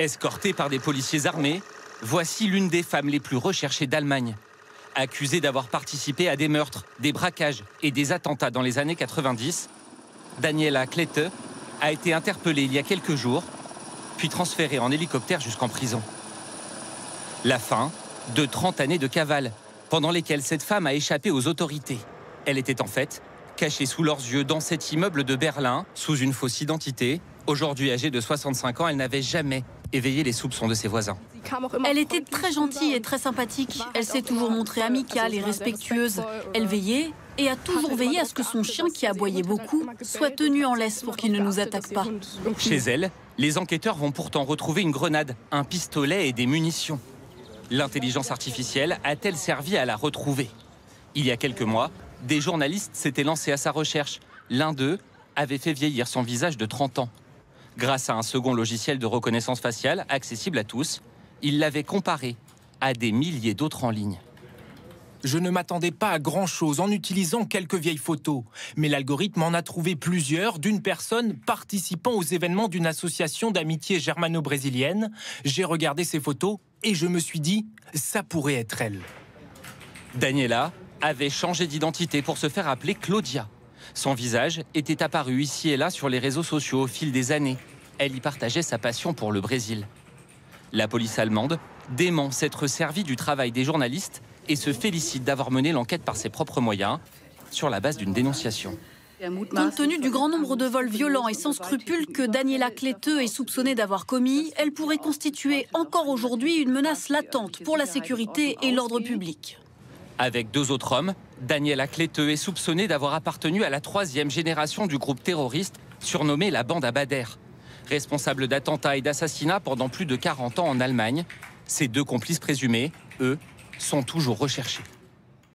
Escortée par des policiers armés, voici l'une des femmes les plus recherchées d'Allemagne. Accusée d'avoir participé à des meurtres, des braquages et des attentats dans les années 90, Daniela Klette a été interpellée il y a quelques jours, puis transférée en hélicoptère jusqu'en prison. La fin de 30 années de cavale, pendant lesquelles cette femme a échappé aux autorités. Elle était en fait cachée sous leurs yeux dans cet immeuble de Berlin, sous une fausse identité. Aujourd'hui âgée de 65 ans, elle n'avait jamais éveillé les soupçons de ses voisins. Elle était très gentille et très sympathique. Elle s'est toujours montrée amicale et respectueuse. Elle veillait et a toujours veillé à ce que son chien, qui aboyait beaucoup, soit tenu en laisse pour qu'il ne nous attaque pas. Chez elle, les enquêteurs vont pourtant retrouver une grenade, un pistolet et des munitions. L'intelligence artificielle a-t-elle servi à la retrouver? Il y a quelques mois, des journalistes s'étaient lancés à sa recherche. L'un d'eux avait fait vieillir son visage de 30 ans. Grâce à un second logiciel de reconnaissance faciale accessible à tous, il l'avait comparé à des milliers d'autres en ligne. Je ne m'attendais pas à grand-chose en utilisant quelques vieilles photos. Mais l'algorithme en a trouvé plusieurs d'une personne participant aux événements d'une association d'amitié germano-brésilienne. J'ai regardé ces photos et je me suis dit, ça pourrait être elle. Daniela avait changé d'identité pour se faire appeler Claudia. Son visage était apparu ici et là sur les réseaux sociaux au fil des années. Elle y partageait sa passion pour le Brésil. La police allemande dément s'être servie du travail des journalistes et se félicite d'avoir mené l'enquête par ses propres moyens, sur la base d'une dénonciation. Compte tenu du grand nombre de vols violents et sans scrupules que Daniela Klette est soupçonnée d'avoir commis, elle pourrait constituer encore aujourd'hui une menace latente pour la sécurité et l'ordre public. Avec deux autres hommes, Daniela Klette est soupçonnée d'avoir appartenu à la 3e génération du groupe terroriste surnommé la bande à Bader. Responsable d'attentats et d'assassinats pendant plus de 40 ans en Allemagne, ces deux complices présumés, eux, sont toujours recherchés.